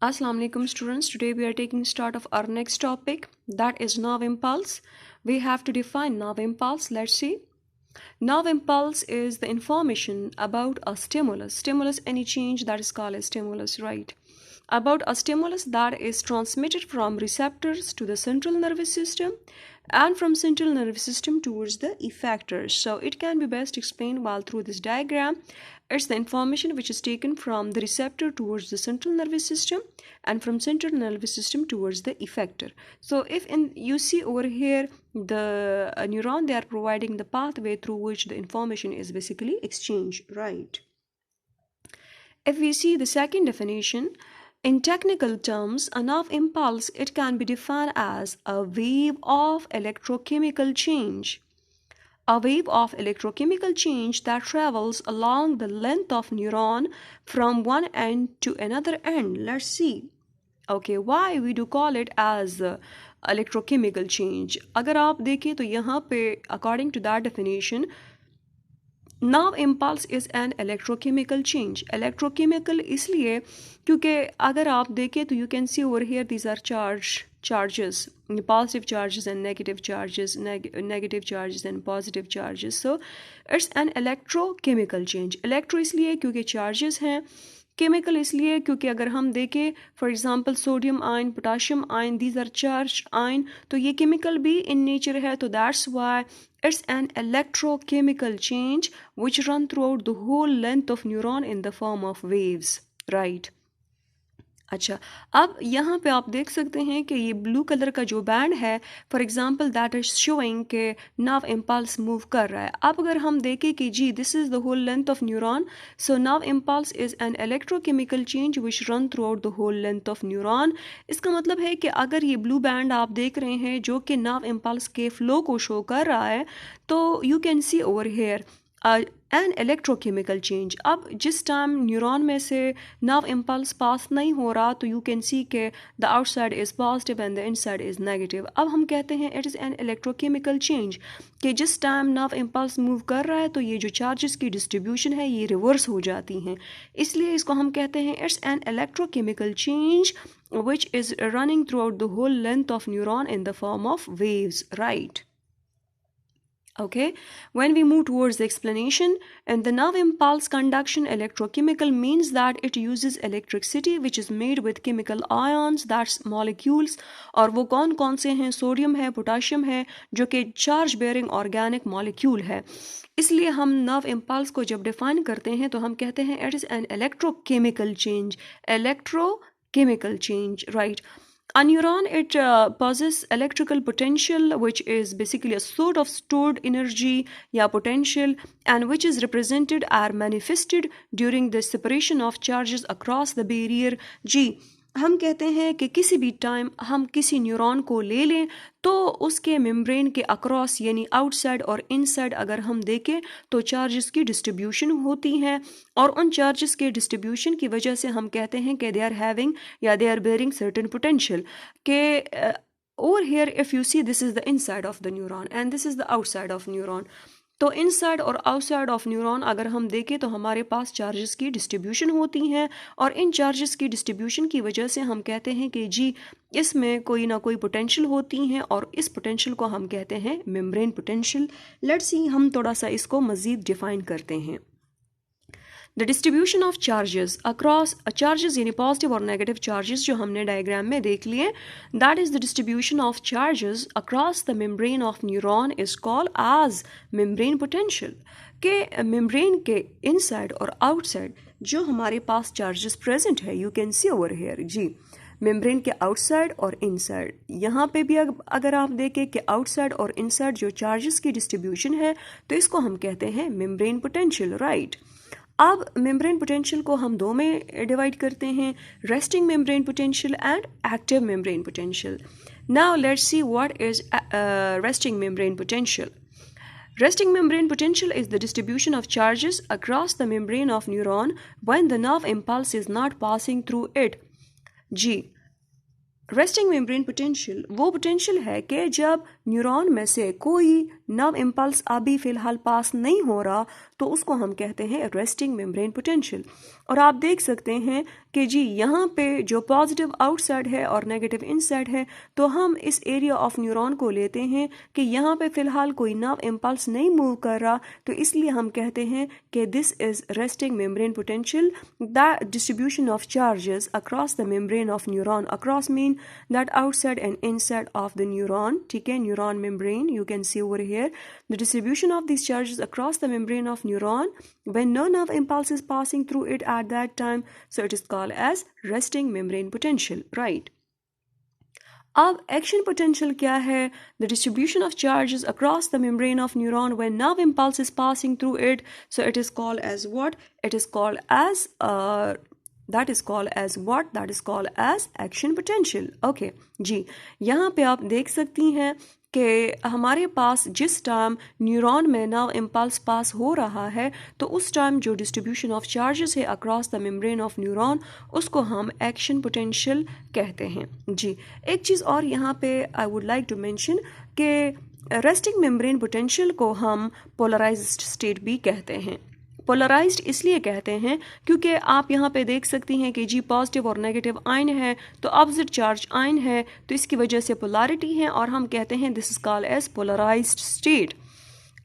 Assalamu alaikum students. Today we are taking start of our next topic, that is nerve impulse. We have to define nerve impulse. Let's see. Nerve impulse is the information about a stimulus. Stimulus, any change, that is called a stimulus, right? About a stimulus that is transmitted from receptors to the central nervous system and from central nervous system towards the effectors. So it can be best explained while through this diagram. It's the information which is taken from the receptor towards the central nervous system and from central nervous system towards the effector. So if you see over here the neuron, they are providing the pathway through which the information is basically exchanged, right? If we see the second definition, in technical terms, a nerve impulse, it can be defined as a wave of electrochemical change. A wave of electrochemical change that travels along the length of neuron from one end to another end. Let's see. Okay, why we do call it as electrochemical change? अगर आप देखें तो यहाँ पे according to that definition, nerve impulse is an electrochemical change. Electrochemical इसलिए क्योंकि अगर आप देखें तो you can see over here these are charges, positive charges and negative charges, negative charges and positive charges. So it's an electrochemical change. Electro इसलिए क्योंकि charges हैं, chemical इसलिए क्योंकि अगर हम देखें for example sodium ion, potassium ion, these are charge ion, तो ये केमिकल भी इन नेचर है, तो that's why it's an electrochemical change which run throughout the whole length of neuron in the form of waves, right. अच्छा, अब यहाँ पे आप देख सकते हैं कि ये ब्लू कलर का जो बैंड है, for example that is showing के नर्व इम्पल्स मूव कर रहा है। अब अगर हम देखें कि जी this is the whole length of neuron, so nerve impulse is an electrochemical change which run throughout the whole length of neuron. इसका मतलब है कि अगर ये ब्लू बैंड आप देख रहे हैं जो कि नर्व इम्पल्स के फ्लो को शो कर रहा है, तो you can see over here an electrochemical change. अब जिस टाइम न्यूरॉन में से नर्व इम्पल्स पास नहीं हो रहा, तो यू कैन सी के the outside is positive and the inside is negative. अब हम कहते हैं it is an electrochemical change कि जिस टाइम नर्व इम्पल्स मूव कर रहा है तो ये जो चार्जेस की डिस्ट्रीब्यूशन है ये रिवर्स हो जाती हैं, इसलिए इसको हम कहते हैं it's an electrochemical change which is running throughout the whole length of neuron in the form of waves, right? Okay, when we move towards the explanation, and the nerve impulse conduction electrochemical means that it uses electricity which is made with chemical ions, that's molecules, और वो कौन कौन से हैं, sodium है, potassium है, जो कि चार्ज बेयरिंग ऑर्गेनिक मॉलिक्यूल है। इसलिए हम नर्व इम्पल्स को जब डिफाइन करते हैं तो हम कहते हैं it is an electrochemical change, electrochemical change, right? A neuron, it possesses electrical potential, which is basically a sort of stored energy, potential, and which is represented or manifested during the separation of charges across the barrier. जी, हम कहते हैं कि किसी भी time हम किसी neuron को ले लें तो उसके मेम्ब्रेन के अक्रॉस यानी आउटसाइड और इनसाइड अगर हम देखें तो चार्जेस की डिस्ट्रीब्यूशन होती हैं, और उन चार्जेस के डिस्ट्रीब्यूशन की वजह से हम कहते हैं कि दे आर हैविंग या they are bearing certain potential के over here if you see this is the inside of the neuron and this is the outside of neuron. तो इनसाइड और आउटसाइड ऑफ न्यूरॉन अगर हम देखें तो हमारे पास चार्जेस की डिस्ट्रीब्यूशन होती हैं, और इन चार्जेस की डिस्ट्रीब्यूशन की वजह से हम कहते हैं कि जी इसमें कोई ना कोई पोटेंशियल होती हैं, और इस पोटेंशियल को हम कहते हैं मेम्ब्रेन पोटेंशियल। लेट्स सी, हम थोड़ा सा इसको मज़ीद डिफ़ाइन करते हैं। The distribution of charges across charges यानी पॉजिटिव और नेगेटिव चार्जेस जो हमने डायग्राम में देख लिए, that is the distribution of charges across the membrane of neuron is called as membrane potential. के मेम्ब्रेन के इनसाइड और आउटसाइड जो हमारे पास चार्जेस प्रेजेंट है, you can see over here जी मेम्ब्रेन के आउटसाइड और इनसाइड, यहाँ पे भी अगर आप देखें कि आउटसाइड और इनसाइड जो चार्जेस की डिस्ट्रीब्यूशन है तो इसको हम कहते हैं मेम्ब्रेन पोटेंशियल, राइट। अब मेम्ब्रेन पोटेंशियल को हम दो में डिवाइड करते हैं, resting membrane potential and active membrane potential. Now let's see what is resting membrane potential. Resting membrane potential is the distribution of charges across the membrane of neuron when the nerve impulse is not passing through it. जी, resting membrane potential वो potential है कि जब neuron में से कोई nerve impulse अभी फ़िलहाल पास नहीं हो रहा, तो उसको हम कहते हैं रेस्टिंग मेम्ब्रेन पोटेंशियल। और आप देख सकते हैं कि जी यहाँ पे जो पॉजिटिव आउटसाइड है और नेगेटिव इनसाइड है, तो हम इस एरिया ऑफ न्यूरॉन को लेते हैं कि यहाँ पे फ़िलहाल कोई नर्व इम्पल्स नहीं मूव कर रहा, तो इसलिए हम कहते हैं कि this is resting membrane potential. The distribution of charges across the membrane of neuron, across mean that outside and inside of the neuron, ठीक है, neuron membrane, you can see over here the distribution of these charges across the membrane of neuron when no nerve impulse is passing through it at that time, so it is called as resting membrane potential, right? अब action potential क्या है? The distribution of charges across the membrane of neuron when nerve impulse is passing through it, so it is called as what? It is called as that is called as action potential. Okay जी, यहाँ पे आप देख सकती हैं कि हमारे पास जिस टाइम न्यूरॉन में नर्व इम्पल्स पास हो रहा है, तो उस टाइम जो डिस्ट्रीब्यूशन ऑफ चार्जेस है across the membrane of neuron, उसको हम एक्शन पोटेंशियल कहते हैं जी। एक चीज़ और यहाँ पे I would like to mention कि रेस्टिंग मेम्ब्रेन पोटेंशियल को हम पोलराइज्ड स्टेट भी कहते हैं। पोलराइज्ड इसलिए कहते हैं क्योंकि आप यहाँ पे देख सकती हैं कि जी पॉजिटिव और नेगेटिव आयन है, तो ऑपोजिट चार्ज आयन है, तो इसकी वजह से पोलैरिटी है और हम कहते हैं this is called as polarised state.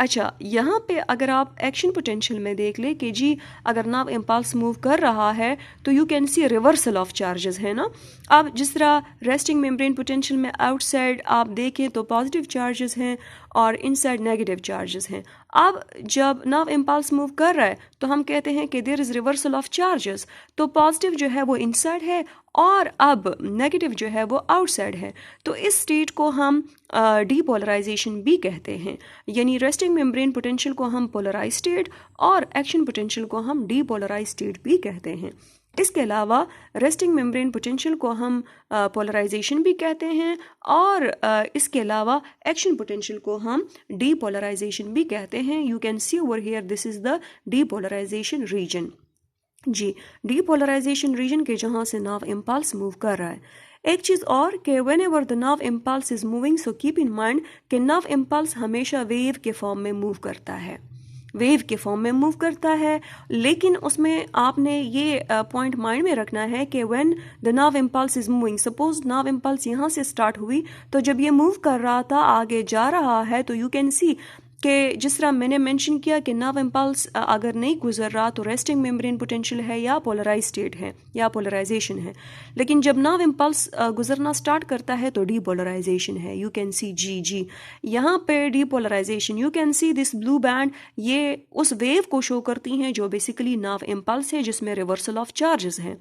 अच्छा, यहाँ पे अगर आप एक्शन पोटेंशियल में देख ले कि जी अगर नर्व इम्पल्स मूव कर रहा है, तो you can C reversal of charges, है ना। अब जिस तरह रेस्टिंग मेम्ब्रेन पोटेंशियल में आउटसाइड आप देखें तो पॉजिटिव चार्जेस हैं और इनसाइड नेगेटिव चार्जेस हैं। अब जब नर्व इम्पल्स मूव कर रहा है तो हम कहते हैं कि there is reversal of charges, तो पॉजिटिव जो है वो इनसाइड है और अब नेगेटिव जो है वो आउटसाइड है, तो इस स्टेट को हम डीपोलराइजेशन भी कहते हैं। यानी रेस्टिंग मेम्ब्रेन पोटेंशियल को हम पोलराइज स्टेट और एक्शन पोटेंशियल को हम डीपोलराइज स्टेट भी कहते हैं। इसके अलावा रेस्टिंग मेम्ब्रेन पोटेंशियल को हम पोलराइजेशन भी कहते हैं और इसके अलावा एक्शन पोटेंशियल को हम डीपोलराइजेशन भी कहते हैं। You can see over here this is the depolarisation region जी, डीपोलराइजेशन रीजन के जहाँ से नर्व इम्पल्स मूव कर रहा है। एक चीज़ और कि when ever the nerve impulse is moving, so keep in mind कि नर्व इम्पल्स हमेशा वेव के फॉर्म में मूव करता है, वेव के फॉर्म में मूव करता है, लेकिन उसमें आपने ये पॉइंट माइंड में रखना है कि when the nerve impulse is moving, suppose nerve impulse यहाँ से स्टार्ट हुई, तो जब ये मूव कर रहा था आगे जा रहा है, तो यू कैन सी कि जिस तरह मैंने मेंशन किया कि नर्व इम्पल्स अगर नहीं गुजर रहा तो रेस्टिंग मेम्ब्रेन पोटेंशियल है या पोलराइज स्टेट है या पोलराइजेशन है, लेकिन जब नर्व इम्पल्स गुजरना स्टार्ट करता है तो डीपोलराइजेशन है। यू कैन सी जी यहाँ पे depolarisation, you can see this blue band, ये उस वेव को शो करती हैं जो बेसिकली नर्व इम्पल्स है जिसमें रिवर्सल ऑफ चार्जेस हैं।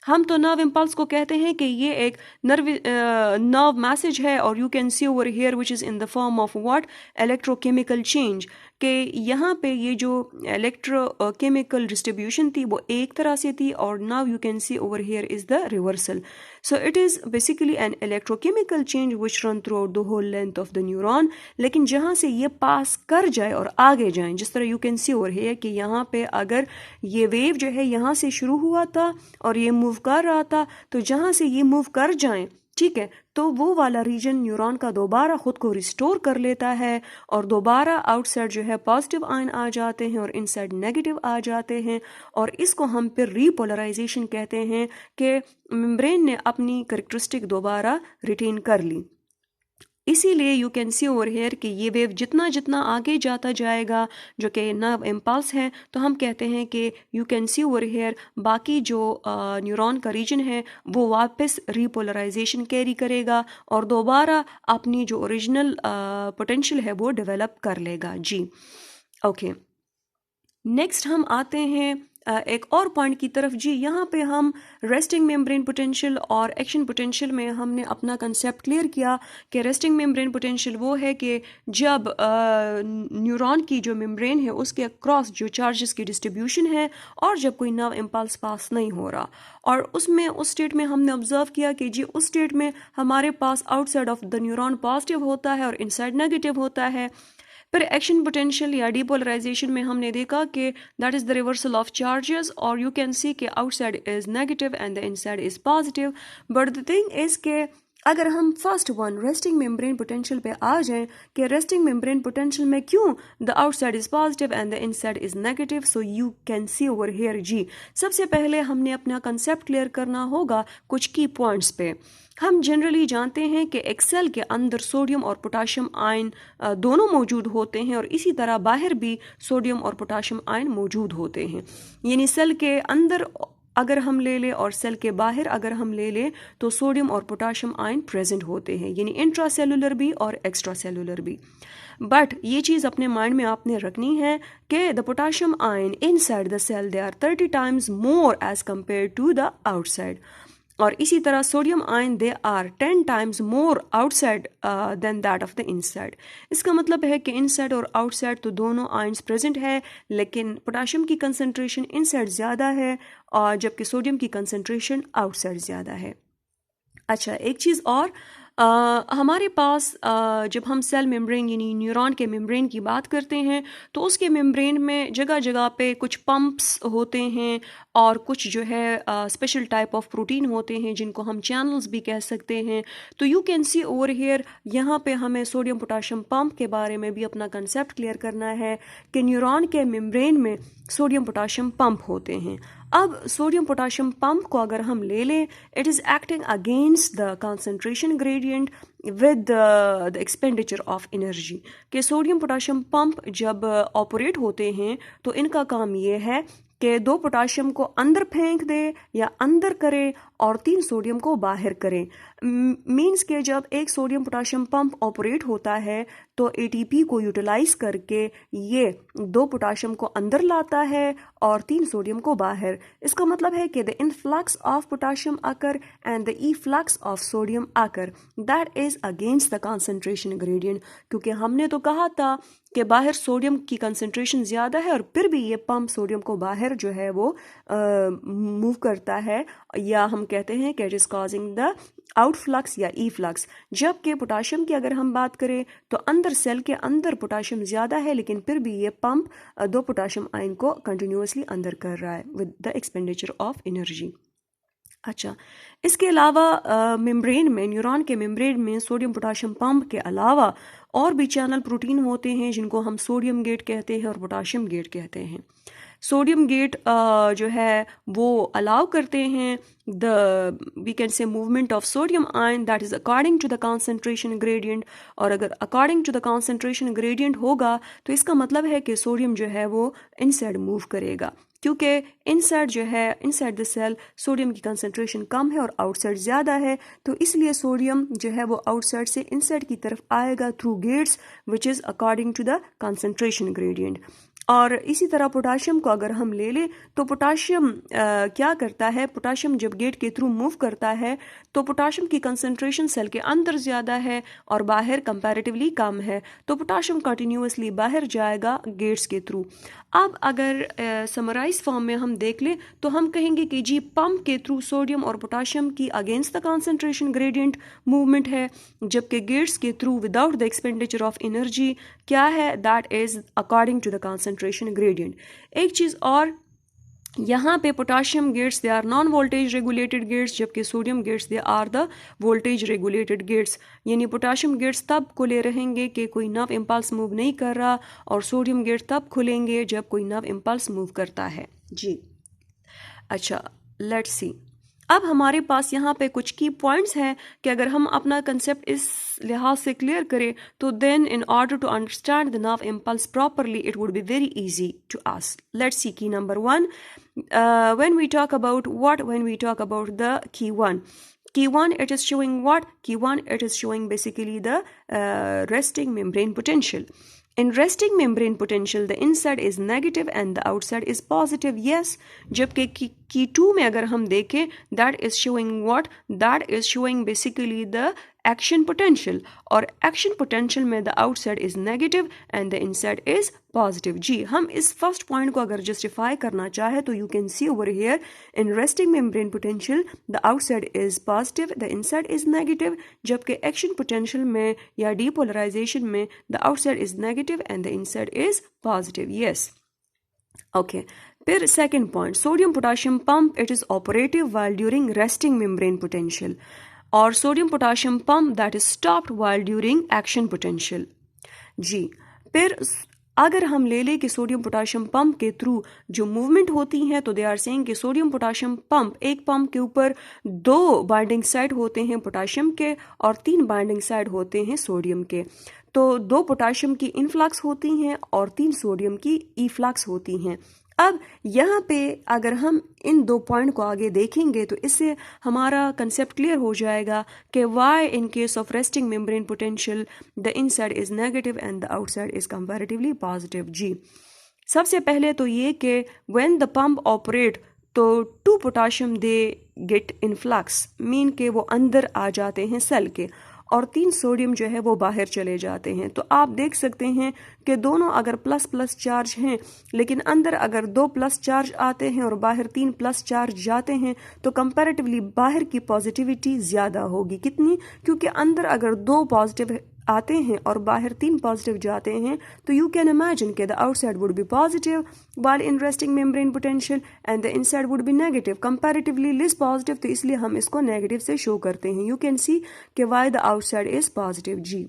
हम तो नर्व इम्पल्स को कहते हैं कि ये एक नर्व मैसेज है और you can see over here which is in the form of what? Electrochemical change, कि यहाँ पे ये जो इलेक्ट्रोकेमिकल डिस्ट्रीब्यूशन थी वो एक तरह से थी और now you can see over here is the reversal. So it is basically an electrochemical change which run throughout the whole length of the neuron, लेकिन जहाँ से ये पास कर जाए और आगे जाए, जिस तरह you can see over here कि यहाँ पे अगर ये वेव जो है यहाँ से शुरू हुआ था और ये मूव कर रहा था, तो जहाँ से ये मूव कर जाएं, ठीक है, तो वो वाला रीजन न्यूरॉन का दोबारा खुद को रिस्टोर कर लेता है और दोबारा आउटसाइड जो है पॉजिटिव आयन आ जाते हैं और इनसाइड नेगेटिव आ जाते हैं, और इसको हम फिर रीपोलराइजेशन कहते हैं कि मेम्ब्रेन ने अपनी कैरेक्टरिस्टिक दोबारा रिटेन कर ली। इसीलिए you can see over hair कि ये वेव जितना जितना आगे जाता जाएगा, जो कि नर्व इम्पल्स है, तो हम कहते हैं कि you can see over hair बाकी जो न्यूरॉन का रीजन है वो वापस रीपोलराइजेशन कैरी करेगा और दोबारा अपनी जो ओरिजिनल पोटेंशियल है वो डेवलप कर लेगा जी। ओके, नेक्स्ट हम आते हैं एक और पॉइंट की तरफ जी। यहाँ पे हम रेस्टिंग मेम्ब्रेन पोटेंशियल और एक्शन पोटेंशियल में हमने अपना कंसेप्ट क्लियर किया कि रेस्टिंग मेम्ब्रेन पोटेंशियल वो है कि जब न्यूरॉन की जो मेम्ब्रेन है उसके अक्रॉस जो चार्जेस की डिस्ट्रीब्यूशन है और जब कोई नर्व इम्पल्स पास नहीं हो रहा, और उसमें उस स्टेट में हमने ऑब्जर्व किया कि जी उस स्टेट में हमारे पास outside of the neuron positive होता है और इनसाइड नेगेटिव होता है। फिर एक्शन पोटेंशियल या डीपोलराइजेशन में हमने देखा कि that is the reversal of charges, और यू कैन सी कि outside is negative and the inside is positive. But the thing is के अगर हम first one resting membrane potential पे आ जाएं कि रेस्टिंग मेम्ब्रेन पोटेंशियल में क्यों the outside is positive and the inside is negative, so you can see over here जी। सबसे पहले हमने अपना कंसेप्ट क्लियर करना होगा कुछ की पॉइंट्स पे। हम जनरली जानते हैं कि एक सेल के अंदर सोडियम और पोटाशियम आयन दोनों मौजूद होते हैं और इसी तरह बाहर भी सोडियम और पोटाशियम आयन मौजूद होते हैं। यानी सेल के अंदर अगर हम ले लें और सेल के बाहर अगर हम ले लें तो सोडियम और पोटाशियम आयन प्रेजेंट होते हैं, यानी इंट्रा सेलुलर भी और एक्स्ट्रा सेलुलर भी। बट ये चीज़ अपने माइंड में आपने रखनी है कि the potassium ion inside the cell they are 30 times more as compare to the outside, और इसी तरह sodium ion they are 10 times more outside than that of the inside. इसका मतलब है कि इनसाइड और आउटसाइड तो दोनों आयन्स प्रेजेंट है, लेकिन पोटाशियम की कंसंट्रेशन इनसाइड ज़्यादा है और जबकि सोडियम की कंसंट्रेशन आउटसाइड ज़्यादा है। अच्छा, एक चीज़ और, हमारे पास जब हम सेल मेम्ब्रेन यानी न्यूरॉन के मेम्ब्रेन की बात करते हैं तो उसके मेम्ब्रेन में जगह जगह पे कुछ पंप्स होते हैं और कुछ जो है स्पेशल टाइप ऑफ प्रोटीन होते हैं जिनको हम चैनल्स भी कह सकते हैं। तो you can see over here, यहाँ पे हमें सोडियम पोटाशियम पंप के बारे में भी अपना कंसेप्ट क्लियर करना है कि न्यूरॉन के मेम्ब्रेन में सोडियम पोटाशियम पंप होते हैं। अब सोडियम पोटाशियम पंप को अगर हम ले लें, it is acting against the concentration gradient with the expenditure of energy. कि सोडियम पोटाशियम पंप जब ऑपरेट होते हैं तो इनका काम ये है कि 2 पोटाशियम को अंदर फेंक दे या अंदर करे और 3 सोडियम को बाहर करें। मीन्स के जब एक सोडियम पोटाशियम पंप ऑपरेट होता है तो एटीपी को यूटिलाइज करके ये 2 पोटाशियम को अंदर लाता है और 3 सोडियम को बाहर। इसका मतलब है कि द इनफ्लक्स ऑफ पोटाशियम आकर and the efflux of sodium आकर that is against the concentration gradient, क्योंकि हमने तो कहा था कि बाहर सोडियम की कंसंट्रेशन ज़्यादा है और फिर भी ये पंप सोडियम को बाहर जो है वो मूव करता है, या हम कहते हैं कि it is causing the outflux या ई फ्लक्स। जबकि पोटाशियम की अगर हम बात करें तो अंदर सेल के अंदर पोटाशियम ज़्यादा है लेकिन फिर भी ये पंप 2 पोटाशियम आयन को कंटिन्यूसली अंदर कर रहा है with the expenditure of energy. अच्छा, इसके अलावा मेम्ब्रेन में, न्यूरॉन के मेम्ब्रेन में सोडियम पोटाशियम पंप के अलावा और भी चैनल प्रोटीन होते हैं जिनको हम सोडियम गेट कहते हैं और पोटाशियम गेट कहते हैं। सोडियम गेट जो है वो अलाउ करते हैं the we can say movement of sodium ion that is according to the concentration gradient, और अगर according to the concentration gradient होगा तो इसका मतलब है कि सोडियम जो है वो इनसाइड मूव करेगा, क्योंकि इनसाइड जो है, इनसाइड द सेल सोडियम की कंसंट्रेशन कम है और आउटसाइड ज़्यादा है, तो इसलिए सोडियम जो है वो आउटसाइड से इनसाइड की तरफ आएगा through gates which is according to the concentration gradient. और इसी तरह पोटाशियम को अगर हम ले लें तो पोटाशियम क्या करता है, पोटाशियम जब गेट के थ्रू मूव करता है तो पोटाशियम की कंसंट्रेशन सेल के अंदर ज़्यादा है और बाहर कंपैरेटिवली कम है, तो पोटाशियम कंटिन्यूसली बाहर जाएगा गेट्स के थ्रू। अब अगर समराइज फॉर्म में हम देख लें तो हम कहेंगे कि जी पंप के थ्रू सोडियम और पोटाशियम की against the concentration gradient movement है, जबकि गेट्स के through without the expenditure of energy क्या है, that is according to the concentration gradient. एक चीज़ और, यहाँ पे potassium gates they are non voltage regulated gates, जबकि sodium gates they are the voltage regulated gates. यानी पोटाशियम गेट्स तब खुले रहेंगे कि कोई नर्व इम्पल्स मूव नहीं कर रहा, और सोडियम गेट्स तब खुलेंगे जब कोई नर्व इम्पल्स मूव करता है जी। अच्छा, लेट्स सी, अब हमारे पास यहाँ पे कुछ की पॉइंट्स हैं कि अगर हम अपना कंसेप्ट इस लिहाज से क्लियर करें तो then in order to understand the nerve impulse properly it would be very easy to us. Let's see की number 1, when we talk about the key 1, it is showing what? Key 1, it is showing basically the resting membrane potential. In resting membrane potential, the inside is negative and the outside is positive. Yes. जबकि key 2 में अगर हम देखें, that is showing what? That is showing basically the action potential, और action potential में the outside is negative and the inside is positive. जी, हम इस first point को अगर justify करना चाहे तो you can see over here in resting membrane potential the outside is positive, the inside is negative, जबकि action potential में या depolarization में the outside is negative and the inside is positive. Yes. Okay. फिर second point, sodium potassium pump, it is operative while during resting membrane potential. or sodium potassium pump that is stopped while during action potential. जी, फिर अगर हम ले लें कि sodium potassium pump के through जो movement होती है, तो दे आर सेइंग कि सोडियम पोटाशियम पंप, एक पंप के ऊपर 2 बाइंडिंग साइड होते हैं पोटाशियम के और 3 बाइंडिंग साइड होते हैं सोडियम के। तो 2 पोटाशियम की इनफ्लक्स होती हैं और 3 सोडियम की ईफ्लक्स होती हैं। अब यहाँ पे अगर हम इन 2 पॉइंट को आगे देखेंगे तो इससे हमारा कंसेप्ट क्लियर हो जाएगा कि why in case of resting membrane potential the inside is negative and the outside is comparatively positive. जी, सबसे पहले तो ये कि व्हेन द पंप ऑपरेट तो 2 potassium they get influx, mean के वो अंदर आ जाते हैं सेल के, और 3 सोडियम जो है वो बाहर चले जाते हैं। तो आप देख सकते हैं कि दोनों अगर प्लस प्लस चार्ज हैं, लेकिन अंदर अगर 2 प्लस चार्ज आते हैं और बाहर 3 प्लस चार्ज जाते हैं, तो कंपैरेटिवली बाहर की पॉजिटिविटी ज़्यादा होगी। कितनी? क्योंकि अंदर अगर 2 पॉजिटिव आते हैं और बाहर 3 पॉजिटिव जाते हैं, तो यू कैन इमेजिन कि the outside would be positive while in resting membrane potential and the inside would be negative, comparatively less positive. तो इसलिए हम इसको नेगेटिव से शो करते हैं। यू कैन सी कि why the outside is positive. जी,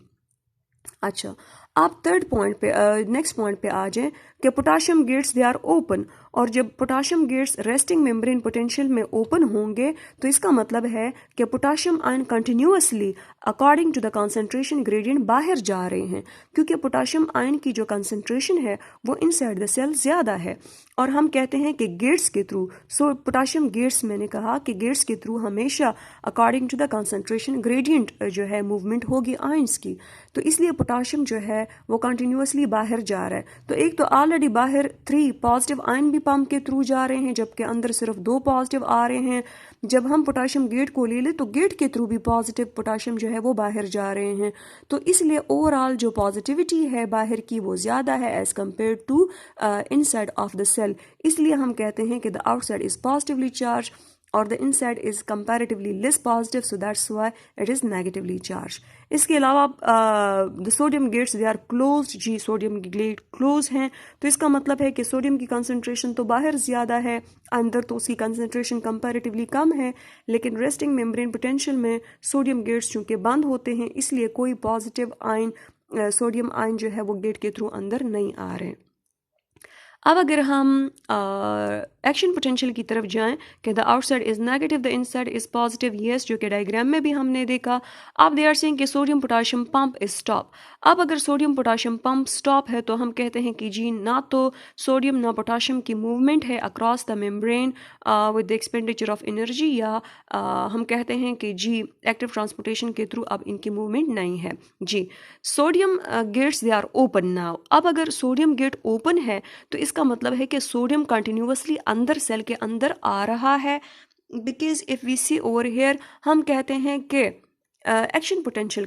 अच्छा, आप थर्ड पॉइंट पे, नेक्स्ट पॉइंट पे आ जाएं कि potassium gates they are open, और जब potassium gates resting membrane potential में ओपन होंगे तो इसका मतलब है कि potassium ion continuously according to the concentration gradient बाहर जा रहे हैं, क्योंकि पोटाशियम आयन की जो कंसंट्रेशन है वो इनसाइड द सेल ज़्यादा है। और हम कहते हैं कि गेट्स के थ्रू, सो पोटाशियम गेट्स, मैंने कहा कि गेट्स के थ्रू हमेशा according to the concentration gradient जो है मूवमेंट होगी आयंस की, तो इसलिए पोटाशियम जो है वो कंटिन्यूअसली बाहर जा रहा है। तो एक तो ऑलरेडी बाहर 3 पॉजिटिव आयन भी पंप के थ्रू जा रहे हैं, जबकि अंदर सिर्फ 2 पॉजिटिव आ रहे हैं। जब हम पोटाशियम गेट को ले लें तो गेट के थ्रू भी पॉजिटिव पोटाशियम जो है वो बाहर जा रहे हैं। तो इसलिए ओवरऑल जो पॉजिटिविटी है बाहर की वो ज़्यादा है as compare to inside of the cell. इसलिए हम कहते हैं कि the outside is positively charge और the inside is comparatively less positive, so that's why it is negatively charge. इसके अलावा the sodium gates they are closed. जी, sodium gate close हैं, तो इसका मतलब है कि सोडियम की कंसंट्रेशन तो बाहर ज़्यादा है, अंदर तो उसकी कंसंट्रेशन कंपैरेटिवली कम है। लेकिन रेस्टिंग मेम्ब्रेन पोटेंशियल में सोडियम गेट्स चूँकि बंद होते हैं, इसलिए कोई पॉजिटिव आयन, सोडियम आयन जो है वो गेट के थ्रू अंदर नहीं आ रहे। अब अगर हम एक्शन पोटेंशियल की तरफ जाएं कि the outside is negative the inside is positive, yes, जो कि डायग्राम में भी हमने देखा। अब दे आर सेइंग कि sodium potassium pump is stop. अब अगर सोडियम पोटाशियम पंप स्टॉप है तो हम कहते हैं कि जी ना तो सोडियम ना पोटाशियम की मूवमेंट है across the membrane with the expenditure of energy, या हम कहते हैं कि जी एक्टिव ट्रांसपोर्टेशन के थ्रू अब इनकी मूवमेंट नहीं है। जी, sodium gates they are open now. अब अगर सोडियम गेट ओपन है तो इसका मतलब है कि सोडियम कंटिन्यूअसली अंदर सेल के अंदर आ रहा है, because if we see over here हम कहते हैं कि एक्शन पोटेंशियल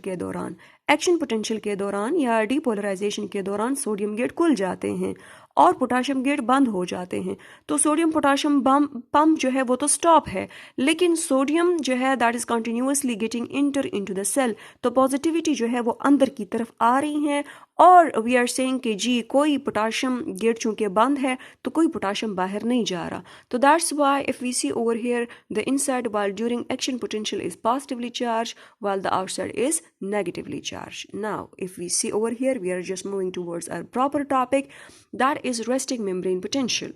के दौरान या डीपोलराइजेशन के दौरान सोडियम गेट खुल जाते हैं और पोटाशियम गेट बंद हो जाते हैं। तो सोडियम पोटाशियम पंप जो है वो तो स्टॉप है, लेकिन सोडियम जो है that is continuously getting enter into the cell, तो पॉजिटिविटी जो है वो अंदर की तरफ आ रही है। और वी आर सेइंग कि जी कोई पोटाशियम गेट चूंकि बंद है तो कोई पोटाशियम बाहर नहीं जा रहा। तो that's why if we see over here the inside while during action potential is positively charged while the outside is negatively charged. Now if we see over here, we are just moving towards our proper topic, that is resting membrane potential.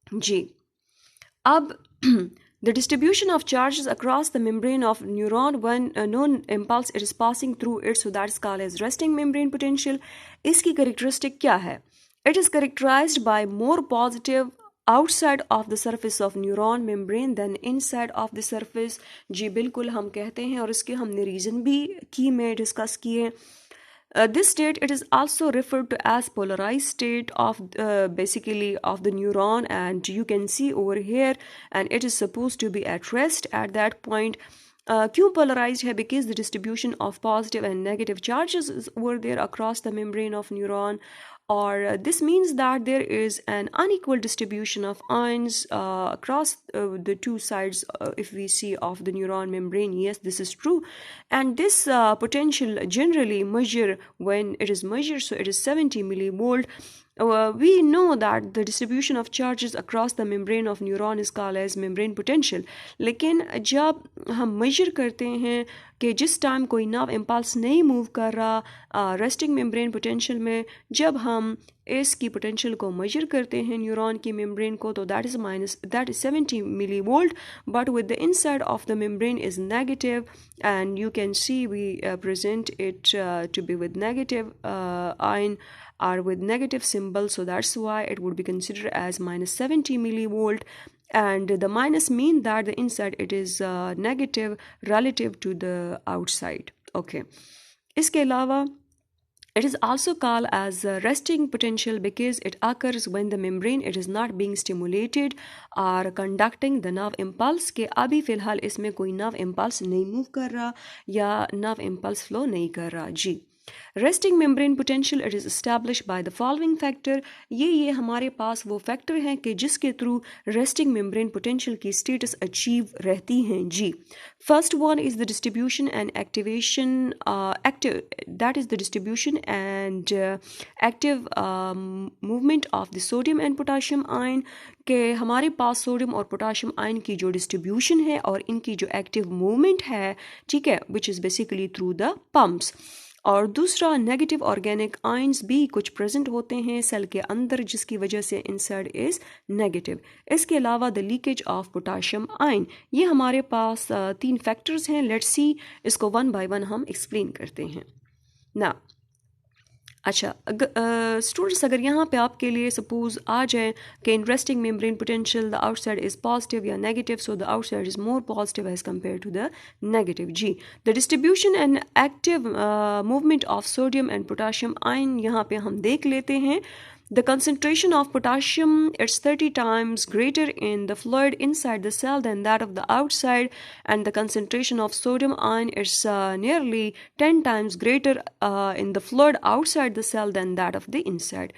जी, अब the distribution of charges across the membrane of neuron when no impulse it is passing through it, so that's called as resting membrane potential. इसकी characteristic क्या है? It is characterized by more positive outside of the surface of neuron membrane than inside of the surface. जी बिल्कुल हम कहते हैं, और इसके हमने रीज़न भी की में डिस्कस किए। This state it is also referred to as polarized state of basically of the neuron, and you can see over here, and it is supposed to be at rest at that point. क्यों polarized है? Because the distribution of positive and negative charges is over there across the membrane of neuron, or this means that there is an unequal distribution of ions across the two sides if we see of the neuron membrane. Yes, this is true, and this potential generally measure when it is measured, so it is 70 millivolt. We know that the distribution of charges across the membrane of neuron is called as membrane potential. लेकिन जब हम major करते हैं कि जिस time कोई nerve impulse नहीं move कर रहा रेस्टिंग मेम्ब्रेन पोटेंशियल में, जब हम इसकी पोटेंशियल को मेजर करते हैं न्यूरॉन की मेम्ब्रेन को, तो that is 70 milli volt, but with the inside of the membrane is negative, and you can see we present it to be with negative ion or with negative symbol, so that's why it would be considered as minus 70 millivolt, and the minus mean that the inside it is negative relative to the outside. Okay, इसके अलावा it is also called as resting potential because it occurs when the membrane it is not being stimulated or conducting the nerve impulse, के अभी फ़िलहाल इसमें कोई nerve impulse नहीं move कर रहा या nerve impulse flow नहीं कर रहा। जी, resting membrane potential it is establish by the following factor, ये हमारे पास वो फैक्टर हैं कि जिसके थ्रू रेस्टिंग मेम्ब्रेन पोटेंशियल की स्टेटस अचीव रहती हैं। जी, first one is the distribution and activation active that is the distribution and active movement of the sodium and potassium ion, के हमारे पास सोडियम और पोटाशियम आयन की जो डिस्ट्रीब्यूशन है और इनकी जो एक्टिव मूवमेंट है, ठीक है, which is basically through the pumps. और दूसरा नेगेटिव ऑर्गेनिक आयंस भी कुछ प्रेजेंट होते हैं सेल के अंदर जिसकी वजह से इंसर्ट इज़ नेगेटिव। इसके अलावा the leakage of potassium ion, ये हमारे पास 3 फैक्टर्स हैं। लेट्स सी इसको वन बाय वन हम एक्सप्लेन करते हैं ना। अच्छा, स्टूडेंट्स अगर यहाँ पे आपके लिए सपोज आ जाए कि in resting membrane potential the outside is positive या negative, so the outside is more positive as compare to the negative. जी, the distribution and active movement of sodium and potassium ion यहाँ पे हम देख लेते हैं। The concentration of potassium is 30 times greater in the fluid inside the cell than that of the outside, and the concentration of sodium ion is nearly 10 times greater in the fluid outside the cell than that of the inside.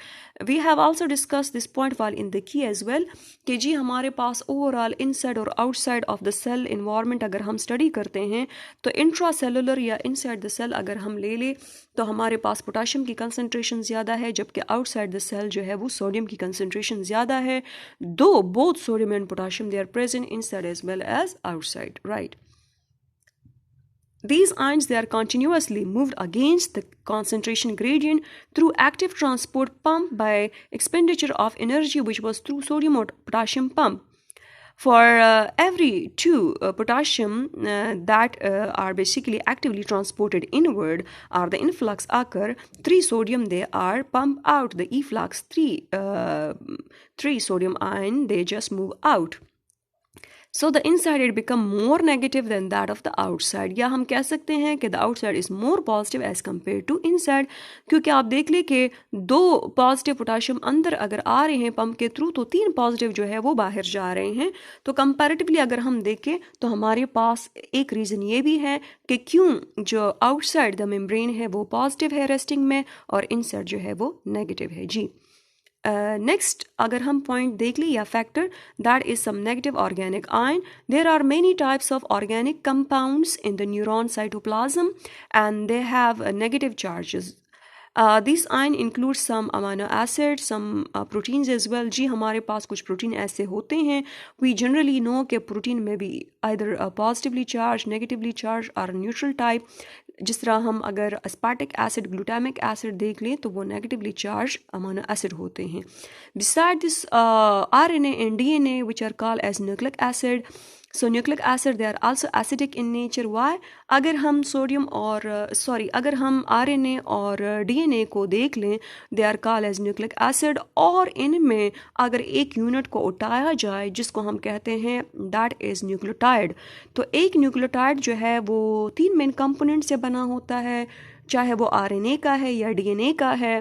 We have also discussed this point while in the key as well कि जी हमारे पास overall inside और outside of the cell environment अगर हम study करते हैं तो इंट्रा सेलुलर या इनसाइड द सेल अगर हम ले लें तो हमारे पास पोटाशियम की कंसंट्रेशन ज़्यादा है, जबकि आउटसाइड द सेल जो है वो सोडियम की कंसंट्रेशन ज़्यादा है। दो both sodium and potassium they are present inside as well as outside, right. These ions, they are continuously moved against the concentration gradient through active transport pump by expenditure of energy which was through sodium or potassium pump. For every 2 potassium that are basically actively transported inward or the influx occur, 3 sodium they are pumped out. The efflux 3 sodium ion they just move out. So the inside it become more negative than that of the outside, या हम कह सकते हैं कि the outside is more positive as compared to inside, क्योंकि आप देख लें कि 2 पॉजिटिव पोटाशियम अंदर अगर आ रहे हैं पंप के थ्रू तो 3 पॉजिटिव जो है वो बाहर जा रहे हैं। तो कंपैरेटिवली अगर हम देखें तो हमारे पास एक रीज़न ये भी है कि क्यों जो आउटसाइड द मेम्ब्रेन है वो पॉजिटिव है रेस्टिंग में और इनसाइड जो है वो नेगेटिव है। जी, नेक्स्ट अगर हम पॉइंट देख लें या factor that is some negative organic ion, there are many types of organic compounds in the neuron cytoplasm and they have negative charges. These ion include some amino acids, some proteins as well. जी हमारे पास कुछ protein ऐसे होते हैं, we generally know कि protein में भी either positively charged, negatively charged or neutral type. जिस तरह हम अगर aspartic acid, glutamic acid देख लें तो वो negatively charged amino acid होते हैं. Besides this RNA and DNA which are called as nucleic acid. So nucleic acid they are also acidic in nature. Why? अगर हम सोडियम और अगर हम RNA और DNA को देख लें they are called as nucleic acid, और इनमें अगर एक यूनिट को उठाया जाए जिसको हम कहते हैं that is nucleotide. तो एक न्यूक्लियोटाइड जो है वो 3 मेन कंपोनेंट से बना होता है, चाहे वो RNA का है या DNA का है.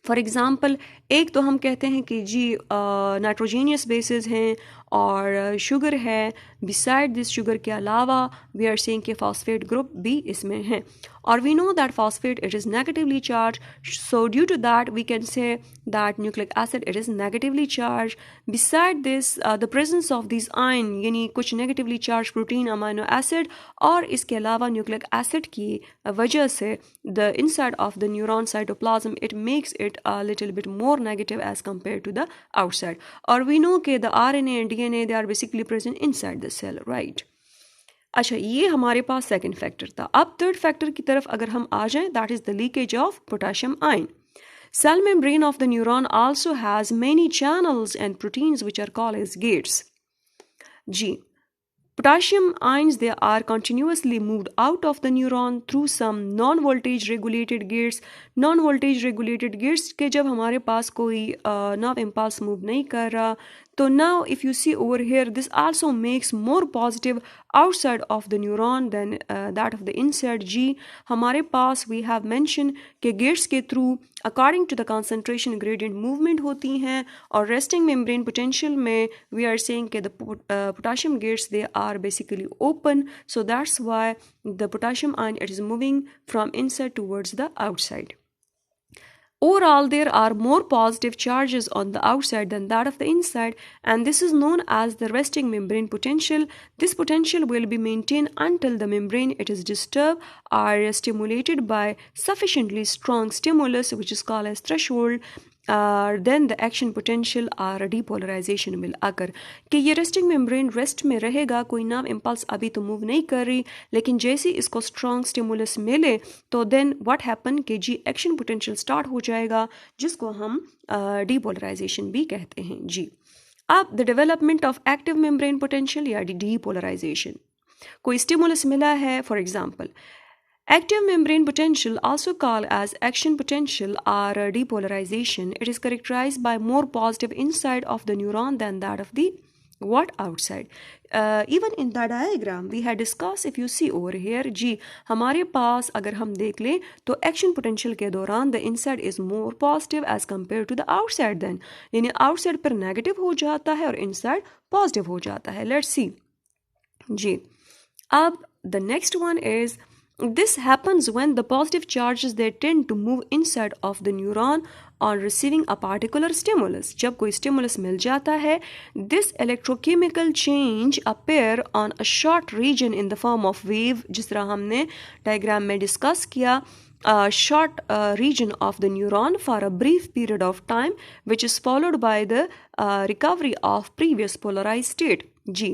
फॉर एग्ज़ाम्पल एक तो हम कहते हैं कि जी नाइट्रोजीनियस बेसिस हैं और शुगर है. बिसाइड दिस शुगर के अलावा वी आर सेइंग कि फॉस्फेट ग्रुप भी इसमें है, और we know that phosphate it is negatively charge. So due to that we can say that nucleic acid it is negatively charge. Beside this the presence of this ion यानी कुछ negatively charge protein amino acid, और इसके अलावा nucleic acid की वजह से the inside of the neuron cytoplasm it makes it a little bit more negative as compared to the outside. Or we know that the RNA and DNA they are basically present inside the cell, right? अच्छा, ये हमारे पास second factor था। अब third factor की तरफ अगर हम आ जाएं, that is the leakage of potassium ion. Cell membrane of the neuron also has many channels and proteins which are called as gates. G. Potassium ions, they are continuously moved out of the neuron through some non-voltage regulated gates. Non-voltage regulated gates के जब हमारे पास कोई nerve impulse move नहीं कर रहा, तो now if you see over here, this also makes more positive outside of the neuron than that of the inside. G. हमारे पास we have mentioned कि gates के through according to the concentration gradient movement होती हैं, और resting membrane potential में we are saying कि the potassium gates, they are basically open, so that's why the potassium ion, it is moving from inside towards the outside. Overall, there are more positive charges on the outside than that of the inside, and this is known as the resting membrane potential. This potential will be maintained until the membrane, it is disturbed or stimulated by sufficiently strong stimulus, which is called as threshold. Then the action potential or depolarization will occur. कि ये resting membrane rest में रहेगा, कोई nerve impulse अभी तो move नहीं कर रही, लेकिन जैसे इसको strong stimulus मिले तो then what happen कि जी action potential start हो जाएगा, जिसको हम depolarization भी कहते हैं. जी, अब the development of active membrane potential या depolarization. कोई stimulus मिला है, for example active membrane potential, also called as action potential or depolarization, it is characterized by more positive inside of the neuron than that of the what outside. Even in the diagram we had discussed, if you see over here, जी हमारे पास अगर हम देख लें तो action potential के दौरान the inside is more positive as compared to the outside. then यानी outside पर negative हो जाता है और inside positive हो जाता है. Let's see. जी, अब the next one is, this happens when the positive charges, they tend to move inside of the neuron on receiving a particular stimulus. जब कोई stimulus मिल जाता है, this electrochemical change appear on a short region in the form of wave, जिस तरह हमने diagram में discuss किया, a short region of the neuron for a brief period of time, which is followed by the recovery of previous polarized state. जी,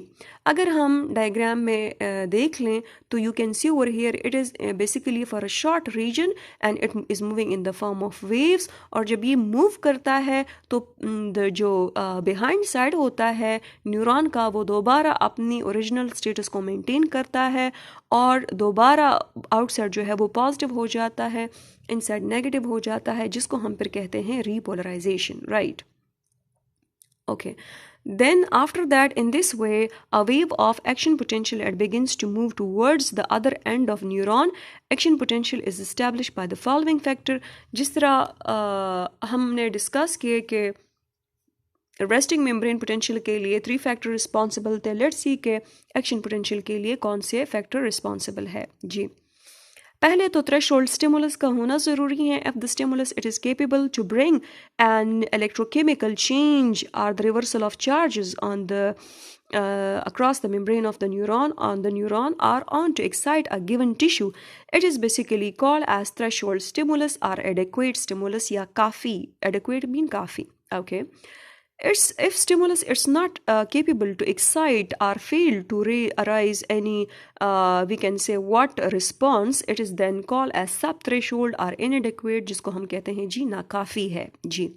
अगर हम diagram में देख लें तो you can see over here it is basically for a short region and it is moving in the form of waves, और जब ये move करता है तो जो बिहाइंड साइड होता है न्यूरॉन का, वो दोबारा अपनी ओरिजिनल स्टेटस को मेंटेन करता है और दोबारा आउटसाइड जो है वो पॉजिटिव हो जाता है, इनसाइड नेगेटिव हो जाता है, जिसको हम फिर कहते हैं repolarisation. Right, okay. Then after that, in this way, a wave of action potential, it begins to move towards the other end of neuron. Action potential is established by the following factor. जिस तरह हमने discuss किए कि resting membrane potential के लिए 3 factor responsible थे. Let's see कि action potential के लिए कौन से factor responsible है. जी, पहले तो थ्रेशोल्ड स्टिमुलस का होना ज़रूरी है. If the stimulus it is capable to bring an electrochemical change और the reversal of charges on the across the membrane of the neuron on the neuron or on to excite a given tissue, it is basically called as threshold stimulus or adequate stimulus या काफ़ी. adequate mean काफ़ी. okay. If stimulus is not capable to excite or fail to arise any we can say what response, it is then called as subthreshold or inadequate, जिसको हम कहते हैं जी नाकाफी है. जी,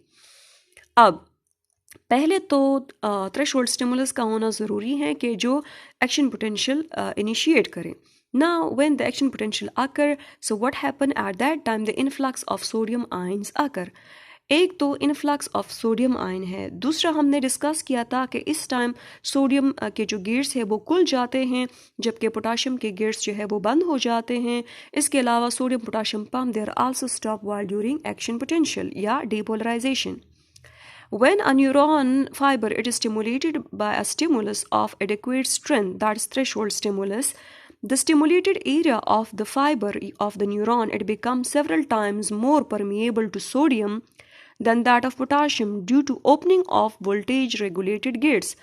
अब पहले तो थ्रेशोल्ड स्टिमुलस का होना ज़रूरी है कि जो एक्शन पोटेंशियल इनिशिएट करे. Now when the action potential occur, so what happen at that time, the influx of sodium ions occur. एक तो इनफ्लक्स ऑफ सोडियम आयन है, दूसरा हमने डिस्कस किया था कि इस टाइम सोडियम के जो गेट्स है वो खुल जाते हैं, जबकि पोटाशियम के गेट्स जो है वो बंद हो जाते हैं. इसके अलावा sodium potassium pump they are also stop while during action potential या depolarisation. When a neuron fiber it is stimulated by a stimulus of adequate strength, that is threshold stimulus, the stimulated area of the fiber of the neuron, it becomes several times more permeable to sodium than that of potassium due to opening of voltage regulated gates.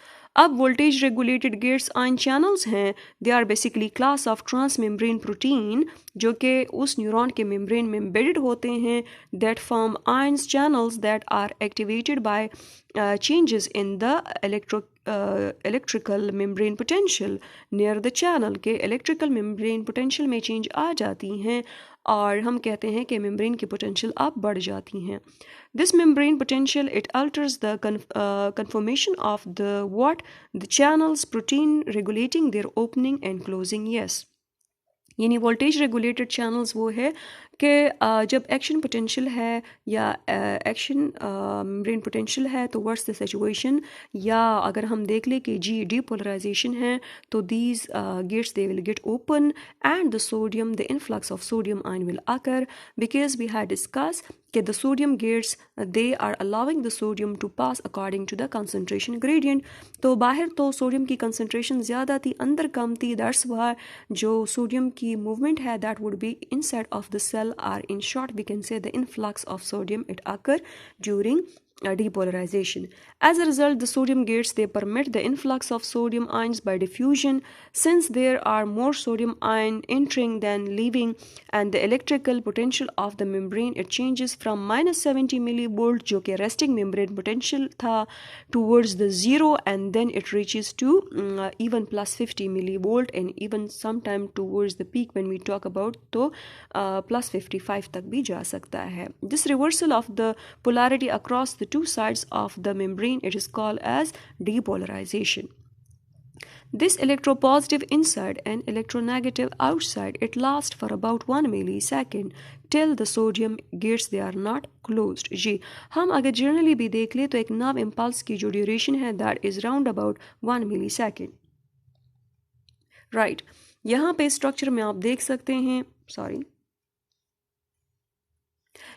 अब voltage regulated gates ion channels हैं, they are basically class of transmembrane protein जो कि उस neuron के membrane में embedded होते हैं, that form ions channels that are activated by changes in the electrical membrane potential near the channel के electrical membrane potential में चेंज आ जाती हैं और हम कहते हैं कि मेम्ब्रेन की पोटेंशियल अब बढ़ जाती हैं. This membrane potential it alters the conformation of the channels protein regulating their opening and closing. Yes. यानी वोल्टेज रेगुलेटेड चैनल्स वो है कि जब एक्शन पोटेंशियल है या एक्शन मेम्ब्रेन पोटेंशियल है तो व्हाट्स द सिचुएशन, या अगर हम देख लें कि जी डीपोलराइजेशन है तो these gates they will get open and the sodium the influx of sodium ion will occur because we had discuss कि the sodium gates they are allowing the sodium to pass according to the concentration gradient. तो बाहर तो sodium की concentration ज़्यादा थी, अंदर कम थी. दैट्स वाई जो सोडियम की मूवमेंट है that would be inside of the cell, or in short we can say the influx of sodium it occur during depolarization. As a result, the sodium gates they permit the influx of sodium ions by diffusion. Since there are more sodium ion entering than leaving, and the electrical potential of the membrane it changes from -70 millivolt जो कि resting membrane potential था towards the zero, and then it reaches to even plus 50 millivolt and even sometime towards the peak when we talk about तो plus 55 तक भी जा सकता है. This reversal of the polarity across the two sides of the membrane it is called as depolarization. This electropositive inside and electronegative outside it lasts for about 1 millisecond till the sodium gates they are not closed. जी हम अगर generally भी देख ले तो एक nerve impulse की जो duration है that is round about 1 millisecond. Right, यहाँ पे स्ट्रक्चर में आप देख सकते हैं,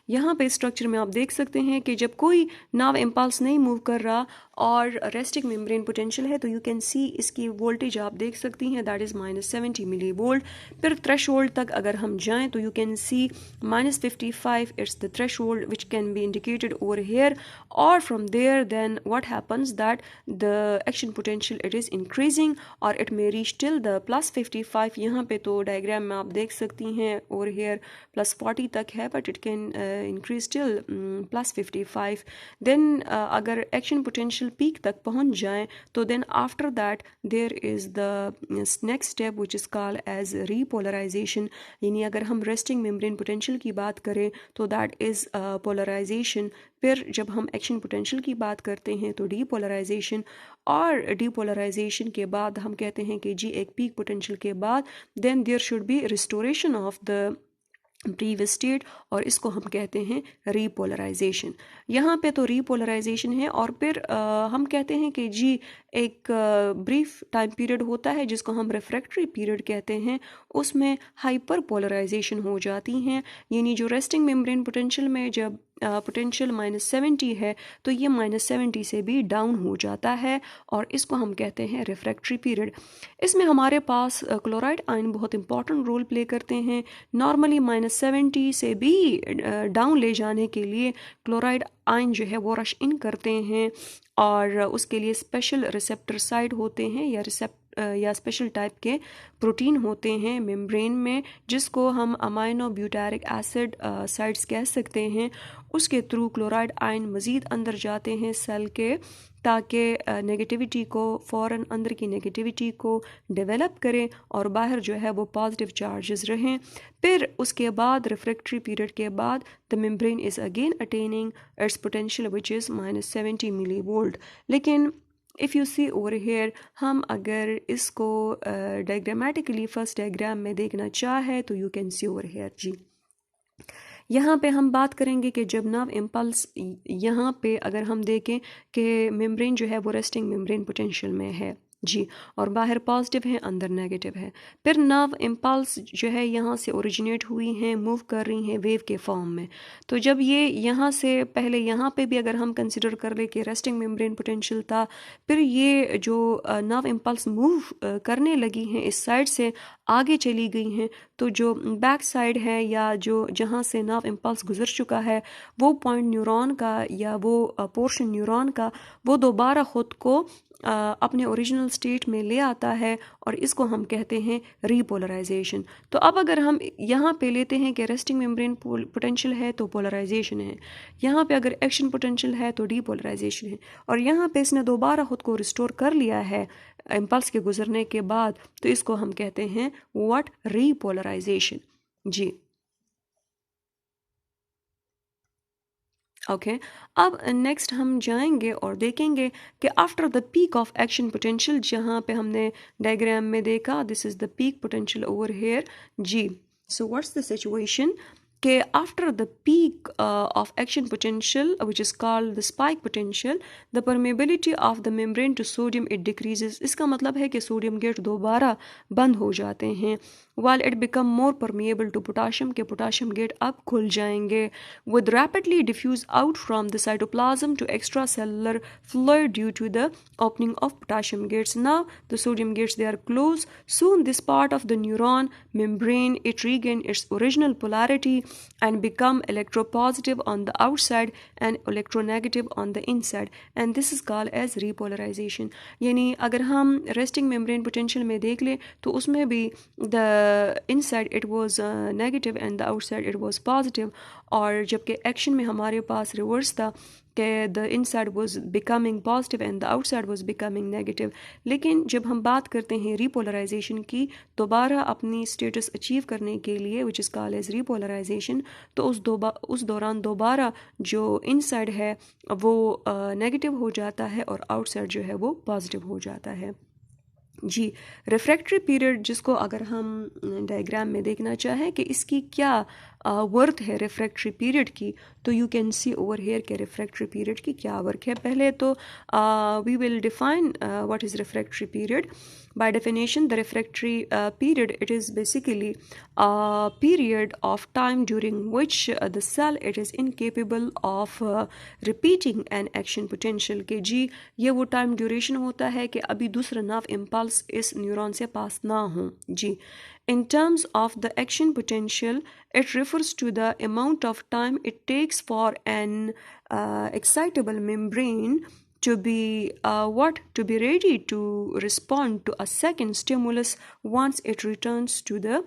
यहाँ पे स्ट्रक्चर में आप देख सकते हैं कि जब कोई नाव इम्पल्स नहीं मूव कर रहा और रेस्टिंग मेम्ब्रेन पोटेंशियल है तो यू कैन सी इसकी वोल्टेज आप देख सकती हैं दैट इज़ -70 मिली वोल्ट. फिर थ्रेश होल्ड तक अगर हम जाएं तो you can see -55 it's the threshold which can be indicated over here, और from there then what happens that the action potential it is increasing और it may reach till the +55. यहाँ पे तो डायग्राम में आप देख सकती हैं ओवर हेयर +40 तक है but it can increase till +55. then अगर एक्शन पोटेंशियल पीक तक पहुंच जाए तो then after that there is the next step which is called as repolarisation. यानी अगर हम रेस्टिंग मेम्ब्रेन पोटेंशियल की बात करें तो दैट इज़ पोलराइजेशन. फिर जब हम एक्शन पोटेंशियल की बात करते हैं तो डीपोलराइजेशन, और डीपोलराइजेशन के बाद हम कहते हैं कि जी एक पीक पोटेंशियल के बाद then there should be restoration of the previous state, और इसको हम कहते हैं रीपोलराइजेशन. यहाँ पे तो रीपोलराइजेशन है और फिर हम कहते हैं कि जी एक ब्रीफ टाइम पीरियड होता है जिसको हम रिफ्रैक्टरी पीरियड कहते हैं, उसमें हाइपर पोलराइजेशन हो जाती हैं. यानी जो रेस्टिंग मेम्ब्रेन पोटेंशियल में जब पोटेंशियल -70 है तो ये -70 से भी डाउन हो जाता है और इसको हम कहते हैं रिफ्रैक्टरी पीरियड. इसमें हमारे पास क्लोराइड आयन बहुत इंपॉर्टेंट रोल प्ले करते हैं. नॉर्मली -70 से भी डाउन ले जाने के लिए क्लोराइड आयन जो है वो रश इन करते हैं और उसके लिए स्पेशल रिसेप्टर साइट होते हैं या स्पेशल टाइप के प्रोटीन होते हैं मेम्ब्रेन में जिसको हम अमाइनो ब्यूटारिक एसिड साइट्स कह सकते हैं. उसके थ्रू क्लोराइड आयन मज़ीद अंदर जाते हैं सेल के ताकि नेगेटिविटी को फ़ौरन अंदर की नेगेटिविटी को डेवलप करें और बाहर जो है वो पॉजिटिव चार्जेस रहें. फिर उसके बाद रिफ्रैक्टरी पीरियड के बाद the membrane is again attaining its potential which is -70 milli volt. लेकिन if you see over here हम अगर इसको डायग्रामेटिकली फर्स्ट डायग्राम में देखना चाहे तो you can see over here. जी यहाँ पे हम बात करेंगे कि जब नर्व इम्पल्स यहाँ पे अगर हम देखें कि मेम्ब्रेन जो है वो रेस्टिंग मेम्ब्रेन पोटेंशियल में है जी, और बाहर पॉजिटिव है अंदर नेगेटिव है. फिर नर्व इम्पल्स जो है यहाँ से ओरिजिनेट हुई हैं, मूव कर रही हैं वेव के फॉर्म में. तो जब ये यहाँ से पहले यहाँ पे भी अगर हम कंसिडर कर ले कि रेस्टिंग मेम्ब्रेन पोटेंशियल था, फिर ये जो नर्व इम्पल्स मूव करने लगी हैं इस साइड से आगे चली गई हैं, तो जो बैक साइड है या जो जहाँ से नर्व इम्पल्स गुजर चुका है वो पॉइंट न्यूरॉन का या वो पोर्शन न्यूरॉन का वो दोबारा ख़ुद को अपने ओरिजिनल स्टेट में ले आता है और इसको हम कहते हैं रीपोलराइजेशन। तो अब अगर हम यहाँ पे लेते हैं कि रेस्टिंग मेम्ब्रेन पोटेंशियल है तो पोलराइजेशन है, यहाँ पे अगर एक्शन पोटेंशियल है तो डीपोलराइजेशन है, और यहाँ पे इसने दोबारा खुद को रिस्टोर कर लिया है इम्पल्स के गुजरने के बाद, तो इसको हम कहते हैं व्हाट, रीपोलराइजेशन। जी ओके अब नेक्स्ट हम जाएंगे और देखेंगे कि after the peak of action potential, जहाँ पे हमने डायग्राम में देखा this is the peak potential over here. जी सो व्हाट्स द सिचुएशन कि after the peak of action potential which is called the spike potential, the permeability of the membrane to sodium it decreases। इसका मतलब है कि sodium gate दोबारा बंद हो जाते हैं, while it become more permeable to potassium के पोटाशियम गेट अब खुल जाएंगे, with rapidly diffuse out from the cytoplasm to extracellular fluid due to the opening of potassium gates। Now the sodium gates they are closed, soon this part of the neuron membrane it regain its original polarity and become electropositive on the outside and electronegative on the inside, and this is called as repolarization। यानी अगर हम resting membrane potential में देख लें तो उसमें भी the inside it was negative and the outside it was positive, और जबकि एक्शन में हमारे पास रिवर्स था कि the inside was becoming positive and the outside was becoming negative। लेकिन जब हम बात करते हैं repolarization की, दोबारा अपनी स्टेटस अचीव करने के लिए which is called as repolarization, तो उस दौरान दोबारा जो इनसाइड है वो नेगेटिव हो जाता है और आउटसाइड जो है वो पॉजिटिव हो जाता है। जी रिफ्रैक्टरी पीरियड, जिसको अगर हम डायग्राम में देखना चाहें कि इसकी क्या वर्थ है रिफ्रैक्टरी पीरियड की, तो you can see over here के रिफ्रैक्टरी पीरियड की क्या वर्क है। पहले तो we will define what is refractory period. By definition, the refractory period it is basically a period of time during which the cell it is incapable of repeating an action potential। के जी ये वो time duration होता है कि अभी दूसरा nerve impulse इस neuron से पास ना हो। जी in terms of the action potential, it refers to the amount of time it takes for an excitable membrane to be to be ready to respond to a second stimulus once it returns to the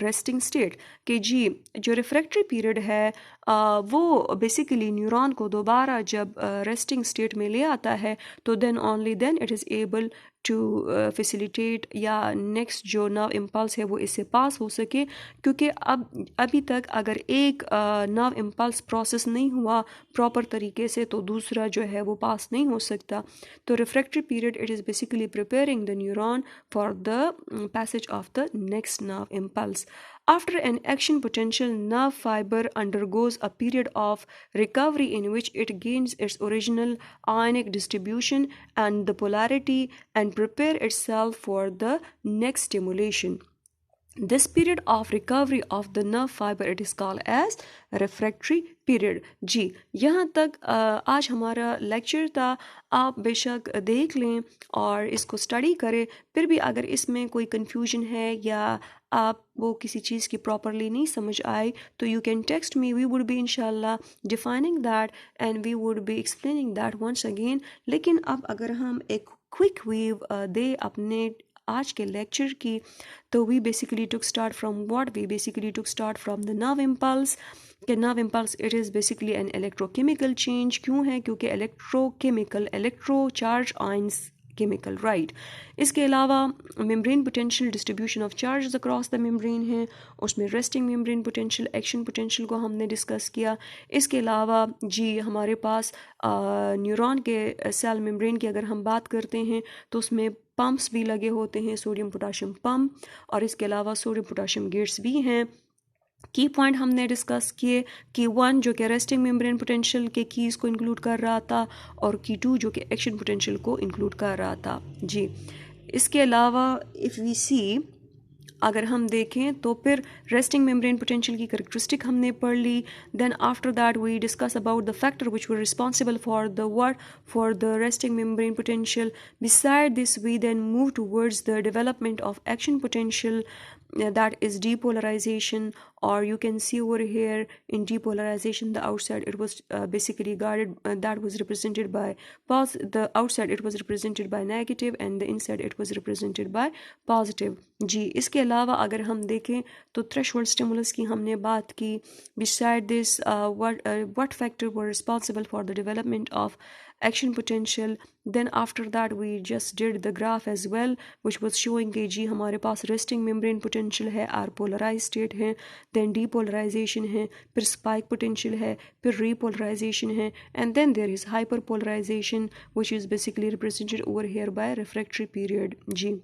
resting state। कि जी जो refractory period है वो basically neuron को दोबारा जब resting state में ले आता है तो then only then it is able to facilitate या नेक्स्ट जो नर्व इम्पल्स है वो इससे पास हो सके, क्योंकि अब अभी तक अगर एक नर्व इम्पल्स प्रोसेस नहीं हुआ प्रॉपर तरीके से तो दूसरा जो है वो पास नहीं हो सकता। तो refractory period it is basically preparing the neuron for the passage of the next nerve impulse. After an action potential, nerve fiber undergoes a period of recovery in which it gains its original ionic distribution and the polarity and prepare itself for the next stimulation। This period of recovery of the nerve fiber it is called as refractory period। जी यहाँ तक आज हमारा lecture था, आप बेशक देख लें और इसको स्टडी करें, फिर भी अगर इसमें कोई कंफ्यूजन है या आप वो किसी चीज़ की प्रॉपरली नहीं समझ आए तो you can text me, we would be इंशाल्लाह defining that and we would be explaining that once again. लेकिन अब अगर हम एक क्विक वीव दे अपने आज के लेक्चर की, तो we basically took start from what, we basically took start from the nerve impulse. कि nerve impulse it is basically an electrochemical change. क्यों है? क्योंकि electrochemical, electro charge ions chemical, right. इसके अलावा membrane potential distribution of charge across the membrane है, उसमें resting membrane potential, action potential को हमने डिस्कस किया। इसके अलावा जी हमारे पास न्यूरॉन के सेल मेम्ब्रेन की अगर हम बात करते हैं तो उसमें पम्प्स भी लगे होते हैं, सोडियम पोटाशियम पम्प, और इसके अलावा सोडियम पोटाशियम गेट्स भी हैं। की पॉइंट हमने डिस्कस किए कि वन जो कि रेस्टिंग मेम्ब्रेन पोटेंशियल के कीज़ को इंक्लूड कर रहा था और की टू जो कि एक्शन पोटेंशियल को इंक्लूड कर रहा था। जी इसके अलावा इफ़ वी सी अगर हम देखें तो फिर रेस्टिंग मेम्ब्रेन पोटेंशियल की करेक्टरिस्टिक हमने पढ़ ली। Then after that we discuss about the factor which were responsible for the what, for the resting membrane potential. Beside this we then move towards the development of action potential, that is depolarization, or you can see over here in depolarization, the outside it was basically guarded, that was represented by the outside it was represented by negative and the inside it was represented by positive जी। इसके अलावा अगर हम देखें तो threshold stimulus की हमने बात की। beside this what factor were responsible for the development of action potential, then after that we just did the graph as well which was showing कि जी हमारे पास resting membrane potential है और polarized state है, then depolarization है, फिर spike potential है, फिर repolarization है, and then there is hyperpolarization which is basically represented over here by refractory period ji.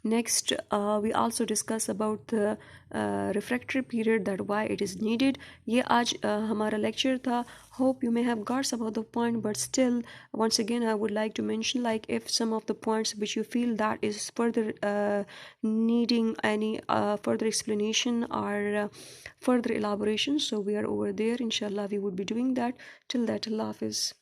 Next, we also discuss about the refractory period, that why it is needed. ये आज हमारा lecture था. Hope you may have got some of the point, but still, once again, I would like to mention, like, if some of the points which you feel that is further needing any further explanation or further elaboration, so we are over there. Inshallah, we would be doing that. Till that, Allah Hafiz.